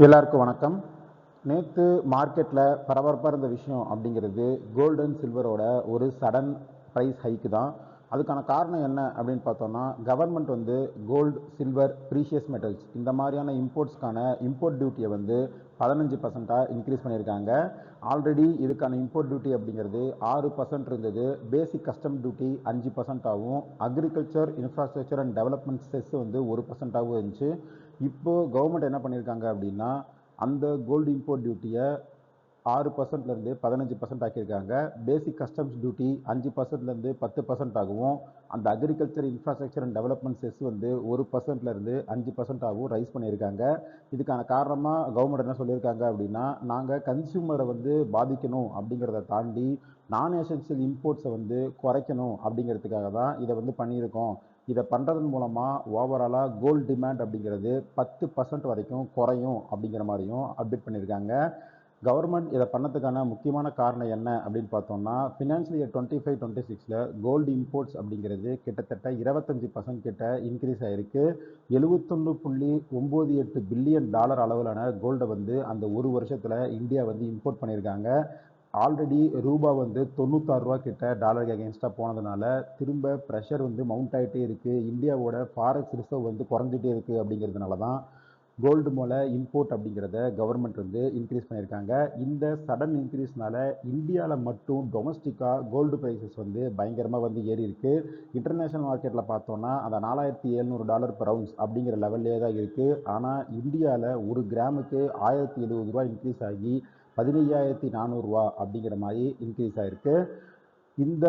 எல்லாருக்கும் வணக்கம். நேற்று மார்க்கெட்டில் பரபரப்பாக இருந்த விஷயம் அப்படிங்கிறது கோல்டு அண்ட் சில்வரோட ஒரு சடன் ப்ரைஸ் ஹைக்கு தான். அதுக்கான காரணம் என்ன அப்படின்னு பார்த்தோம்னா, கவர்மெண்ட் வந்து கோல்டு, சில்வர், ப்ரீஷியஸ் மெட்டல்ஸ் இந்த மாதிரியான இம்போர்ட்ஸ்க்கான இம்போர்ட் டியூட்டியை வந்து 15% இன்க்ரீஸ் பண்ணியிருக்காங்க. ஆல்ரெடி இதுக்கான இம்போர்ட் டியூட்டி அப்படிங்கிறது 6% இருந்தது. பேசிக் கஸ்டம் டியூட்டி 5%ஆகவும், agriculture, infrastructure and development cess வந்து 1%ஆகவும் இருந்துச்சு. இப்போது கவர்மெண்ட் என்ன பண்ணியிருக்காங்க அப்படின்னா, அந்த கோல்டு இம்போர்ட் டியூட்டியை 6%லேருந்து 15% ஆக்கியிருக்காங்க. பேசிக் கஸ்டம்ஸ் டியூட்டி 5%லேருந்து 10% ஆகவும், அந்த agriculture, infrastructure and development cess வந்து 1%லேருந்து 5% ஆகவும் ரைஸ் பண்ணியிருக்காங்க. இதுக்கான காரணமாக கவர்மெண்ட் என்ன சொல்லியிருக்காங்க அப்படின்னா, நாங்கள் கன்சியூமரை வந்து பாதிக்கணும் அப்படிங்கிறத தாண்டி நான் எசென்ஷியல் இம்போர்ட்ஸை வந்து குறைக்கணும் அப்படிங்கிறதுக்காக தான் இதை வந்து பண்ணியிருக்கோம். இதை பண்ணுறதன் மூலமாக ஓவராலாக கோல்டு டிமாண்ட் அப்படிங்கிறது 10% வரைக்கும் குறையும் அப்படிங்கிற மாதிரியும் அப்டேட் பண்ணியிருக்காங்க. கவர்மெண்ட் இதை பண்ணதுக்கான முக்கியமான காரணம் என்ன அப்படின்னு பார்த்தோம்னா, ஃபினான்ஷியல் இயர் 25-26 கோல்டு இம்போர்ட்ஸ் அப்படிங்கிறது கிட்டத்தட்ட 25% கிட்ட இன்க்ரீஸ் ஆகிருக்கு. $71.98 பில்லியன் அளவிலான கோல்டை வந்து அந்த ஒரு வருஷத்தில் இந்தியா வந்து இம்போர்ட் பண்ணியிருக்காங்க. ஆல்ரெடி ரூபா வந்து 96 ரூபா கிட்ட டாலருக்கு அகேன்ஸ்டாக போனதுனால திரும்ப ப்ரெஷர் வந்து மவுண்ட் ஆகிட்டே இருக்குது. இந்தியாவோட ஃபாரெக்ஸ் ரிசர்வ் வந்து குறைஞ்சிட்டே இருக்குது. அப்படிங்கிறதுனால தான் கோல்டு மேலே இம்போர்ட் அப்படிங்கிறத கவர்மெண்ட் வந்து இன்க்ரீஸ் பண்ணியிருக்காங்க. இந்த சடன் இன்க்ரீஸ்னால இந்தியாவில் மட்டும் டொமஸ்டிக்காக கோல்டு ப்ரைஸஸ் வந்து பயங்கரமாக வந்து ஏறி இருக்கு. இன்டர்நேஷ்னல் மார்க்கெட்டில் பார்த்தோன்னா அந்த $4700 per ounce அப்படிங்கிற லெவல்லே தான் இருக்குது. ஆனால் இந்தியாவில் ஒரு கிராமுக்கு 1070 ரூபா இன்க்ரீஸ் ஆகி 15,400 ரூபா அப்படிங்கிற மாதிரி இன்க்ரீஸ் ஆகிருக்கு. இந்த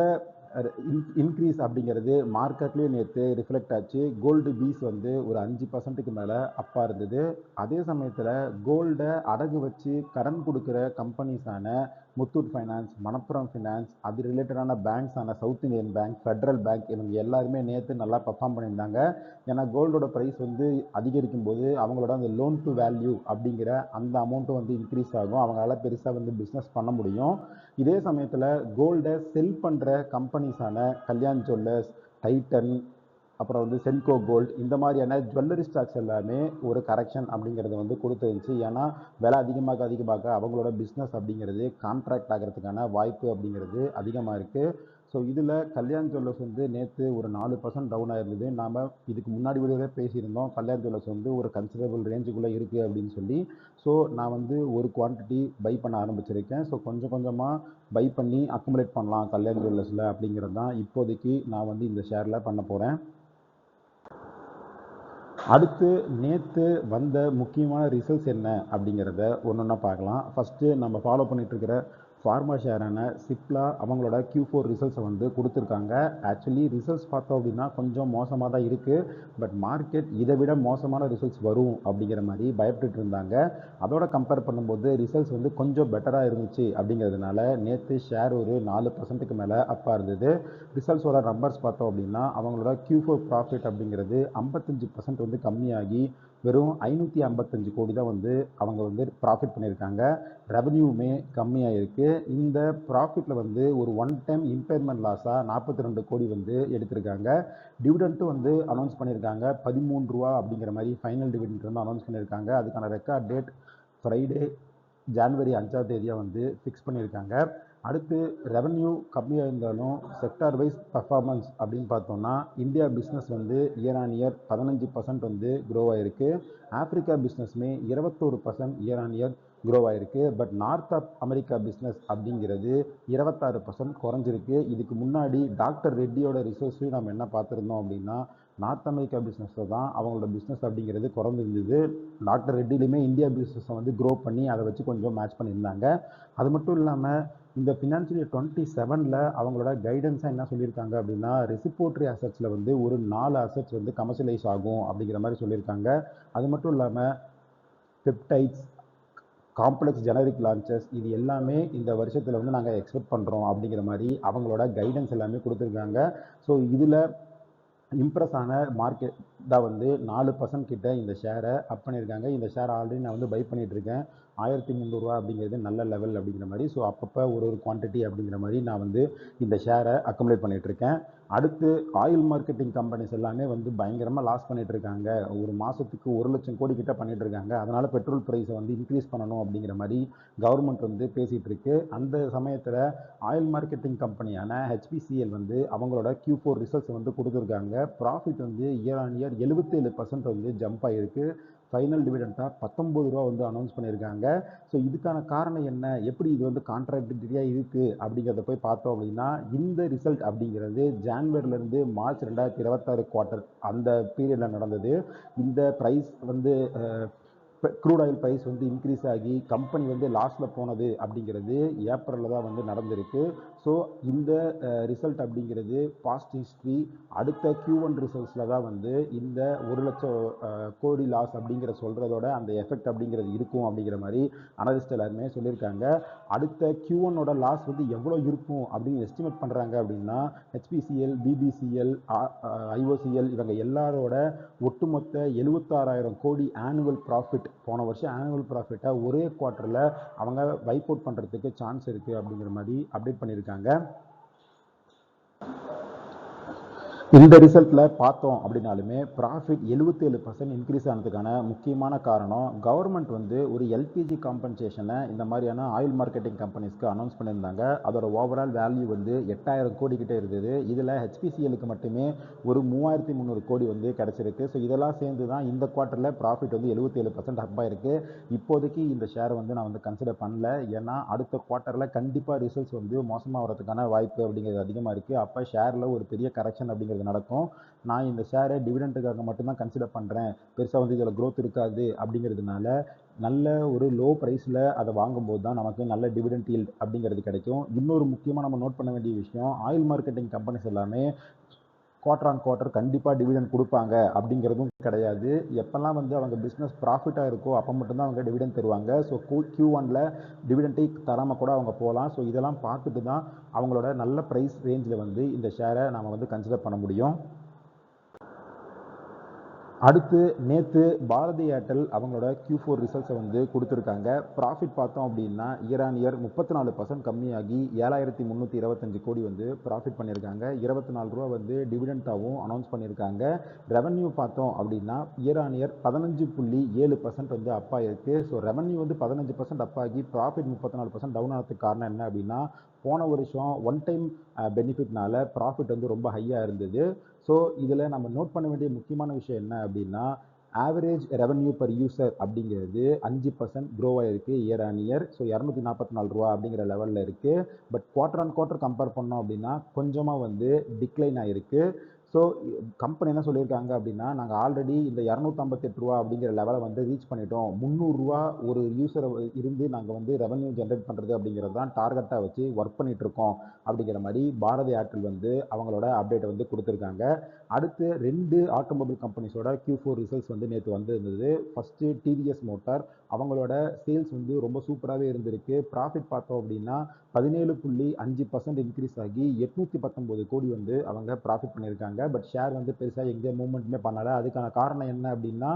இன்க்ரீஸ் அப்படிங்கிறது மார்க்கெட்லேயும் நேற்று ரிஃப்ளெக்ட் ஆச்சு. கோல்டு பீஸ் வந்து ஒரு 5%க்கு மேலே அப்பா இருந்தது. அதே சமயத்தில் கோல்டை அடகு வச்சு கடன் கொடுக்குற கம்பெனிஸான முத்தூட் ஃபைனான்ஸ், மணப்புரம் ஃபினான்ஸ், அது ரிலேட்டடான பேங்க்ஸான south Indian bank, federal bank இவங்க எல்லாருமே நேற்று நல்லா பர்ஃபார்ம் பண்ணியிருந்தாங்க. ஏன்னா கோல்டோட ப்ரைஸ் வந்து அதிகரிக்கும் போது அவங்களோட அந்த லோன் டு வேல்யூ அப்படிங்கிற அந்த அமௌண்ட்டும் வந்து இன்க்ரீஸ் ஆகும். அவங்களால பெருசாக வந்து பிஸ்னஸ் பண்ண முடியும். இதே சமயத்தில் கோல்டை செல் பண்ணுற கம்பெனிஸான கல்யாண் ஜுவல்லர்ஸ், டைட்டன், அப்புறம் வந்து சென்கோ கோல்டு இந்த மாதிரியான ஜுவல்லரி ஸ்டாக்ஸ் எல்லாமே ஒரு கரெக்ஷன் அப்படிங்கிறது வந்து கொடுத்துருந்துச்சு. ஏன்னா விலை அதிகமாக அவங்களோட பிஸ்னஸ் அப்படிங்கிறது கான்ட்ராக்ட் ஆகிறதுக்கான வாய்ப்பு அப்படிங்கிறது அதிகமாக இருக்குது. ஸோ இதில் கல்யாண் ஜுவல்லர்ஸ் வந்து நேற்று ஒரு 4% டவுன் ஆயிருந்தது. நாம் இதுக்கு முன்னாடி வீடியோவே பேசியிருந்தோம், கல்யாண் ஜுவல்லர்ஸ் வந்து ஒரு கன்சிடரபிள் ரேஞ்சுக்குள்ளே இருக்குது அப்படின்னு சொல்லி. ஸோ நான் வந்து ஒரு குவான்டிட்டி பை பண்ண ஆரம்பிச்சிருக்கேன். ஸோ கொஞ்சம் கொஞ்சமாக பை பண்ணி அக்குமுலேட் பண்ணலாம் கல்யாண் ஜுவல்லர்ஸில் அப்படிங்கிறது தான் இப்போதைக்கு நான் வந்து இந்த ஷேரில் பண்ண போகிறேன். அடுத்து நேற்று வந்த முக்கியமான ரிசல்ட்ஸ் என்ன அப்படிங்கிறத ஒன்று பார்க்கலாம். ஃபஸ்ட்டு நம்ம ஃபாலோ பண்ணிகிட்ருக்கிற ஃபார்மா ஷேரான சிப்லா அவங்களோட Q4 ரிசல்ட்ஸை வந்து கொடுத்துருக்காங்க. ஆக்சுவலி ரிசல்ட்ஸ் பார்த்தோம் அப்படின்னா கொஞ்சம் மோசமாக தான் இருக்குது. பட் மார்க்கெட் இதை விட மோசமான ரிசல்ட்ஸ் வரும் அப்படிங்கிற மாதிரி பயப்பட்டு இருந்தாங்க. அதோட கம்பேர் பண்ணும்போது ரிசல்ட்ஸ் வந்து கொஞ்சம் பெட்டராக இருந்துச்சு அப்படிங்கிறதுனால நேற்று ஷேர் ஒரு 4%க்கு மேலே அப்பா இருந்தது. ரிசல்ட்ஸோட நம்பர்ஸ் பார்த்தோம் அப்படின்னா அவங்களோட Q4 ப்ராஃபிட் அப்படிங்கிறது 55% வந்து கம்மியாகி வெறும் 555 கோடி தான் வந்து அவங்க வந்து ப்ராஃபிட் பண்ணியிருக்காங்க. ரெவன்யூவுமே கம்மியாக இருக்குது. இந்த ப்ராஃபிட்டில் வந்து ஒரு ஒன் டைம் இம்பேர்மெண்ட் லாஸாக 42 கோடி வந்து எடுத்திருக்காங்க. டிவிடெண்ட்டும் வந்து அனௌன்ஸ் பண்ணியிருக்காங்க. 13 ரூபா அப்படிங்கிற மாதிரி ஃபைனல் டிவிடெண்ட் வந்து அனௌன்ஸ் பண்ணியிருக்காங்க. அதுக்கான ரெக்கார்ட் டேட் ஃப்ரைடே ஜான்வரி 5ஆம் தேதியாக வந்து ஃபிக்ஸ் பண்ணியிருக்காங்க. அடுத்து ரெவன்யூ கம்மியாக இருந்தாலும் செக்டார் வைஸ் பர்ஃபார்மன்ஸ் அப்படின்னு பார்த்தோம்னா இந்தியா பிஸ்னஸ் வந்து இயர் ஆன் இயர் 15% வந்து க்ரோ ஆகிருக்கு. ஆப்ரிக்கா பிஸ்னஸ்மே 21% இயர் ஆன் இயர் க்ரோ ஆகிருக்கு. பட் நார்த் அமெரிக்கா பிஸ்னஸ் அப்படிங்கிறது 26% குறைஞ்சிருக்கு. இதுக்கு முன்னாடி டாக்டர் ரெட்டியோட ரிசர்ச்லையும் நம்ம என்ன பார்த்துருந்தோம் அப்படின்னா நார்த் அமெரிக்கா பிஸ்னஸில் தான் அவங்களோட பிஸ்னஸ் அப்படிங்கிறது குறைஞ்சிருந்தது. டாக்டர் ரெட்டிலையுமே இந்தியா பிஸ்னஸை வந்து க்ரோ பண்ணி அதை வச்சு கொஞ்சம் மேட்ச் பண்ணியிருந்தாங்க. அது மட்டும் இல்லாமல் இந்த ஃபினான்ஷியல் இயர் 27 அவங்களோட கைடன்ஸாக என்ன சொல்லியிருக்காங்க அப்படின்னா ரெசிபோட்ரி அசட்ஸில் வந்து ஒரு 4 அசட்ஸ் வந்து கமர்ஷியலைஸ் ஆகும் அப்படிங்கிற மாதிரி சொல்லியிருக்காங்க. அது மட்டும் இல்லாமல் பெப்டைட்ஸ், காம்ப்ளெக்ஸ் ஜெனரிக் லான்ச்சஸ் இது எல்லாமே இந்த வருஷத்தில் வந்து நாங்கள் எக்ஸ்பெக்ட் பண்ணுறோம் அப்படிங்கிற மாதிரி அவங்களோட கைடன்ஸ் எல்லாமே கொடுத்துருக்காங்க. ஸோ இதில் இம்ப்ரெஸ் ஆன தான் வந்து 4% கிட்ட இந்த ஷேரை அப் பண்ணியிருக்காங்க. இந்த ஷேர் ஆல்ரெடி நான் வந்து பை பண்ணிகிட்ருக்கேன். 1300 அப்படிங்கிறது நல்ல லெவல் அப்படிங்கிற மாதிரி. ஸோ அப்பப்போ ஒரு குவான்டிட்டி அப்படிங்கிற மாதிரி நான் வந்து இந்த ஷேரை அக்குமுலேட் பண்ணிகிட்ருக்கேன். அடுத்து ஆயில் மார்க்கெட்டிங் கம்பெனிஸ் எல்லாமே வந்து பயங்கரமாக லாஸ் பண்ணிட்டு இருக்காங்க. ஒரு மாதத்துக்கு 1,00,000 கோடி கிட்ட பண்ணிட்டு இருக்காங்க. அதனால் பெட்ரோல் ப்ரைஸை வந்து இன்க்ரீஸ் பண்ணணும் அப்படிங்கிற மாதிரி கவர்மெண்ட் வந்து பேசிகிட்டு இருக்கு. அந்த சமயத்தில் ஆயில் மார்க்கெட்டிங் கம்பெனியான ஹெச்பிசிஎல் வந்து அவங்களோட Q4 ரிசல்ட்ஸ் வந்து கொடுத்துருக்காங்க. ப்ராஃபிட் வந்து இயர் ஆன் இயர் 77% வந்து ஜம்ப் ஆகிருக்கு. ஃபைனல் டிவிடெண்ட்டாக 19 ரூபா வந்து அனௌன்ஸ் பண்ணியிருக்காங்க. ஸோ இதுக்கான காரணம் என்ன, எப்படி இது வந்து கான்ட்ராடிக்டரியாக இருக்குது அப்படிங்கிறத போய் பார்த்தோம் அப்படின்னா, இந்த ரிசல்ட் அப்படிங்கிறது ஜான்வரிலேருந்து மார்ச் 2026 குவார்ட்டர் அந்த பீரியடில் நடந்தது. இந்த ப்ரைஸ் வந்து க்ரூட் ஆயில் ப்ரைஸ் வந்து இன்க்ரீஸ் ஆகி கம்பெனி வந்து லாஸில் போனது அப்படிங்கிறது ஏப்ரலில் தான் வந்து நடந்திருக்கு. ஸோ இந்த ரிசல்ட் அப்படிங்கிறது பாஸ்ட் ஹிஸ்ட்ரி. அடுத்த Q1 ரிசல்ட்ஸில் தான் வந்து இந்த 1,00,000 கோடி லாஸ் அப்படிங்கிற சொல்கிறதோட அந்த எஃபெக்ட் அப்படிங்கிறது இருக்கும் அப்படிங்கிற மாதிரி அனலிஸ்ட் எல்லாருமே சொல்லியிருக்காங்க. அடுத்த Q1ஓட லாஸ் வந்து எவ்வளோ இருக்கும் அப்படின்னு எஸ்டிமேட் பண்ணுறாங்க அப்படின்னா, HPCL, BBCL, IOCL இவங்க எல்லாரோட ஒட்டுமொத்த 76,000 கோடி ஆனுவல் ப்ராஃபிட், போன வருஷம் ஆனுவல் ப்ராஃபிட்டை ஒரே குவார்ட்டரில் அவங்க வைப் அவுட் பண்ணுறதுக்கு சான்ஸ் இருக்குது அப்படிங்கிற மாதிரி அப்டேட் பண்ணியிருக்காங்க. இந்த ரிசல்ட்டில் பார்த்தோம் அப்படின்னாலுமே ப்ராஃபிட் 77% இன்க்ரீஸ் ஆனதுக்கான முக்கியமான காரணம் கவர்மெண்ட் வந்து ஒரு எல்பிஜி காம்பன்சேஷனை இந்த மாதிரியான ஆயில் மார்க்கெட்டிங் கம்பெனிஸ்க்கு அனௌன்ஸ் பண்ணியிருந்தாங்க. அதோட ஓவரால் வேல்யூ வந்து 8,000 கோடி கிட்டே இருந்தது. இதில் ஹெச்பிசிஎலுக்கு மட்டுமே ஒரு 3,300 கோடி வந்து கிடச்சிருக்கு. ஸோ இதெல்லாம் சேர்ந்து தான் இந்த குவார்ட்டரில் ப்ராஃபிட் வந்து 77% அப் ஆயிருக்கு. இப்போதைக்கு இந்த ஷேரை வந்து நான் வந்து கன்சிடர் பண்ணல. ஏன்னா அடுத்த குவார்ட்டரில் கண்டிப்பாக ரிசல்ட்ஸ் வந்து மோசமாக வரதுக்கான வாய்ப்பு அப்படிங்கிறது அதிகமாக இருக்குது. அப்போ ஷேரில் ஒரு பெரிய கரெக்ஷன் அப்படிங்கிறது நடக்கும். நான் இந்த ஷேரை டிவிடெண்டுக்காக மட்டும்தான் கன்சிடர் பண்ணுறேன், பெருசாக வந்து இதில் க்ரோத் இருக்காது அப்படிங்கிறதுனால நல்ல ஒரு லோ ப்ரைஸில் அதை வாங்கும்போது தான் நமக்கு நல்ல டிவிடெண்ட் ஈல்ட் அப்படிங்கிறது கிடைக்கும். இன்னொரு முக்கியமாக நம்ம நோட் பண்ண வேண்டிய விஷயம், ஆயில் மார்க்கெட்டிங் கம்பெனிஸ் எல்லாமே குவார்டர் ஆன் குவார்ட்டர் கண்டிப்பாக டிவிடெண்ட் கொடுப்பாங்க அப்படிங்கிறதும் கிடையாது. எப்போல்லாம் வந்து அவங்க பிஸ்னஸ் ப்ராஃபிட்டாக இருக்கோ அப்போ மட்டும்தான் அவங்க டிவிடெண்ட் தருவாங்க. ஸோ Q1ல் டிவிடெண்ட்டை தராமல் கூட அவங்க போகலாம். ஸோ இதெல்லாம் பார்த்துட்டு தான் அவங்களோட நல்ல ப்ரைஸ் ரேஞ்சில் வந்து இந்த ஷேரை நாம் வந்து கன்சிடர் பண்ண முடியும். அடுத்து நேற்று பாரதி ஏர்டெல் அவங்களோட Q4 ரிசல்ட்ஸை வந்து கொடுத்துருக்காங்க. ப்ராஃபிட் பார்த்தோம் அப்படின்னா இயர் ஆன் இயர் 34% கம்மியாகி 7,325 கோடி வந்து ப்ராஃபிட் பண்ணியிருக்காங்க. 24 ரூபா வந்து டிவிடெண்ட்டாகவும் அனௌன்ஸ் பண்ணியிருக்காங்க. ரெவன்யூ பார்த்தோம் அப்படின்னா இயர் ஆன் இயர் 15.7% வந்து அப் ஆகிருக்கு. ஸோ ரெவன்யூ வந்து 15% அப் ஆகி ப்ராஃபிட் 34% டவுன் ஆகிறதுக்கு காரணம் என்ன அப்படின்னா, போன வருஷம் ஒன் டைம் பெனிஃபிட்னால ப்ராஃபிட் வந்து ரொம்ப ஹையாக இருந்தது. ஸோ இதில் நம்ம நோட் பண்ண வேண்டிய முக்கியமான விஷயம் என்ன அப்படின்னா, ஆவரேஜ் ரெவன்யூ பர் யூசர் அப்படிங்கிறது 5% க்ரோ ஆகிருக்கு இயர் ஆன் இயர். ஸோ 244 ரூபா அப்படிங்கிற லெவலில் இருக்குது. But quarter on quarter compare பண்ணோம் அப்படின்னா கொஞ்சமாக வந்து டிக்ளைன் ஆகிருக்கு. ஸோ கம்பெனி என்ன சொல்லியிருக்காங்க அப்படின்னா, நாங்கள் ஆல்ரெடி இந்த 258 ரூபா அப்படிங்கிற லெவலை வந்து ரீச் பண்ணிட்டோம். 300 ரூபா ஒரு யூசரை இருந்து நாங்கள் வந்து ரெவன்யூ ஜென்ரேட் பண்ணுறது அப்படிங்கிறது தான் டார்கெட்டாக வச்சு ஒர்க் பண்ணிகிட்ருக்கோம் அப்படிங்கிற மாதிரி பாரதி ஏர்டெல் வந்து அவங்களோட அப்டேட்டை வந்து கொடுத்துருக்காங்க. அடுத்து 2 ஆட்டோமொபைல் கம்பெனிஸோட Q4 ரிசல்ட்ஸ் வந்து நேற்று வந்து இருந்தது. ஃபஸ்ட்டு டிவிஎஸ் மோட்டார், அவங்களோட சேல்ஸ் வந்து ரொம்ப சூப்பராகவே இருந்திருக்கு. ப்ராஃபிட் பார்த்தோம் அப்படின்னா 17.5% இன்க்ரீஸ் ஆகி 819 கோடி வந்து அவங்க ப்ராஃபிட் பண்ணியிருக்காங்க. பட் ஷேர் வந்து பெருசாக எங்கே மூவ்மெண்ட்டுமே பண்ணலை. அதுக்கான காரணம் என்ன அப்படின்னா,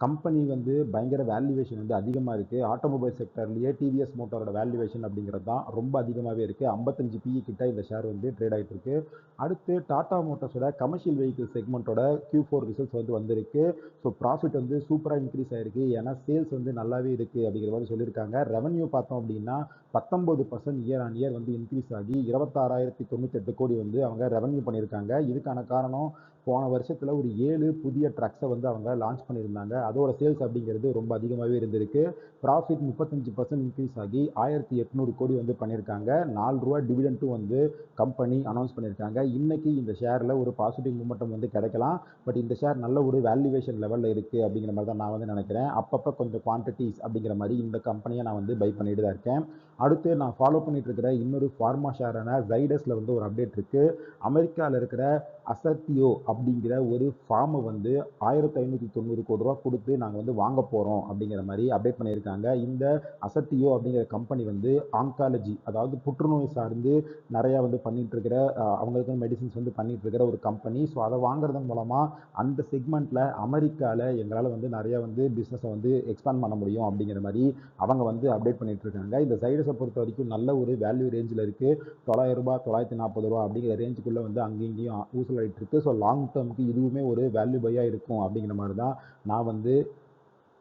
கம்பெனி வந்து பயங்கர வேல்யூவேஷன் வந்து அதிகமாக இருக்குது. ஆட்டோமொபைல் செக்டர்லேயே டிவிஎஸ் மோட்டாரோட வேல்யூவேஷன் அப்படிங்கிறது தான் ரொம்ப அதிகமாகவே இருக்குது. 55 PE கிட்ட இந்த ஷேர் வந்து ட்ரேட் ஆகிட்டு இருக்கு. அடுத்து டாடா மோட்டார்ஸோட கமர்ஷியல் வெஹிக்கிள் செக்மெண்ட்டோட Q4 ரிசல்ட்ஸ் வந்து வந்திருக்கு. ஸோ ப்ராஃபிட் வந்து சூப்பராக இன்க்ரீஸ் ஆகிருக்கு. ஏன்னா சேல்ஸ் வந்து நல்லாவே இருக்குது அப்படிங்கிற மாதிரி சொல்லியிருக்காங்க. ரெவன்யூ பார்த்தோம் அப்படின்னா 19% இயர் ஆன் இயர் வந்து இன்க்ரீஸ் ஆகி 26,098 கோடி வந்து அவங்க ரெவன்யூ பண்ணியிருக்காங்க. இதுக்கான காரணம் போன வருஷத்தில் ஒரு 7 புதிய ட்ரக்ஸை வந்து அவங்க லான்ச் பண்ணியிருந்தாங்க. அதோட சேல்ஸ் அப்படிங்கிறது ரொம்ப அதிகமாகவே இருந்திருக்கு. ப்ராஃபிட் 35% இன்க்ரீஸ் ஆகி 1,800 கோடி வந்து பண்ணியிருக்காங்க. 4 ரூபா டிவிடெண்ட்டும் வந்து கம்பெனி அனௌன்ஸ் பண்ணியிருக்காங்க. இன்றைக்கி இந்த ஷேரில் ஒரு பாசிட்டிவ் மூமெண்டம் வந்து கிடைக்கலாம். பட் இந்த ஷேர் நல்ல ஒரு வேல்யூவேஷன் லெவலில் இருக்குது அப்படிங்கிற மாதிரி தான் நான் வந்து நினைக்கிறேன். அப்பப்போ கொஞ்சம் குவான்டிட்டிஸ் அப்படிங்கிற மாதிரி இந்த கம்பெனியை நான் வந்து பை பண்ணிட்டு தான் இருக்கேன். அடுத்து நான் ஃபாலோ பண்ணிட்டு இருக்கிற இன்னொரு ஃபார்மா ஷேரான ஜைடஸில் வந்து ஒரு அப்டேட் இருக்குது. அமெரிக்காவில் இருக்கிற அசர்டியோ அப்படிங்கிற ஒரு ஃபார்மை வந்து 1590 கோடி ரூபா கொடுத்து நாங்கள் வந்து வாங்க போகிறோம் அப்படிங்கிற மாதிரி அப்டேட் பண்ணியிருக்காங்க. இந்த அசர்டியோ அப்படிங்கிற கம்பெனி வந்து ஆங்காலஜி, அதாவது புற்றுநோய் சார்ந்து நிறையா வந்து பண்ணிட்டு இருக்கிற அவங்களுக்கு மெடிசின்ஸ் வந்து பண்ணிட்டு இருக்கிற ஒரு கம்பெனி. ஸோ அதை வாங்குறதன் மூலமாக அந்த செக்மெண்ட்டில் அமெரிக்காவில் எங்களால் வந்து நிறையா வந்து பிஸ்னஸை வந்து எக்ஸ்பேண்ட் பண்ண முடியும் அப்படிங்கிற மாதிரி அவங்க வந்து அப்டேட் பண்ணிட்டு இருக்காங்க. இந்த சைடஸை பொறுத்த வரைக்கும் நல்ல ஒரு வேல்யூ ரேஞ்சில் இருக்குது. 900 ரூபாய் 940 ரூபா அப்படிங்கிற ரேஞ்சுக்குள்ளே வந்து அங்கேயும் இங்கேயும் ஊசல் ஆகிட்டு இருக்கு. ஸோ லாங் டேர்முக்கு இதுவுமே ஒரு வேல்யூ பையாக இருக்கும் அப்படிங்கிற மாதிரி தான் நான் வந்து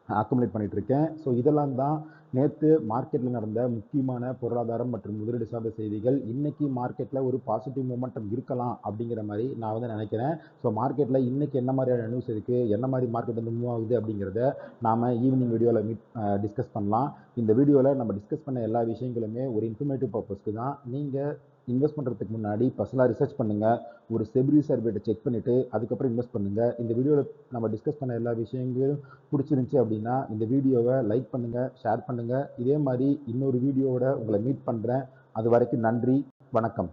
அக்குமுலேட் பண்ணிட்டு இருக்கேன். ஸோ இதெல்லாம் தான் நேற்று மார்க்கெட்டில் நடந்த முக்கியமான பொருளாதாரம் மற்றும் முதலீடு சார்ந்த செய்திகள். இன்னைக்கு மார்க்கெட்டில் ஒரு பாசிட்டிவ் மொமெண்டம் இருக்கலாம் அப்படிங்கிற மாதிரி நான் வந்து நினைக்கிறேன். ஸோ மார்க்கெட்டில் இன்னைக்கு என்ன மாதிரியான நியூஸ் இருக்குது, என்ன மாதிரி மார்க்கெட் வந்து மூவ் ஆகுது அப்படிங்கிறத நாம் ஈவினிங் வீடியோவில் டிஸ்கஸ் பண்ணலாம். இந்த வீடியோவில் நம்ம டிஸ்கஸ் பண்ண எல்லா விஷயங்களுமே ஒரு இன்ஃபர்மேட்டிவ் பர்பஸ்க்கு தான். நீங்கள் இன்வெஸ்ட் பண்ணுறதுக்கு முன்னாடி பர்சனலாக ரிசர்ச் பண்ணுங்கள். ஒரு செபி சர்வேட்டை செக் பண்ணிவிட்டு அதுக்கப்புறம் இன்வெஸ்ட் பண்ணுங்கள். இந்த வீடியோவில் நம்ம டிஸ்கஸ் பண்ண எல்லா விஷயங்களும் பிடிச்சிருந்துச்சி அப்படின்னா இந்த வீடியோவை லைக் பண்ணுங்கள், ஷேர் பண்ணுங்கள். இதே மாதிரி இன்னொரு வீடியோவோட உங்களை மீட் பண்ணுறேன். அது வரைக்கும் நன்றி, வணக்கம்.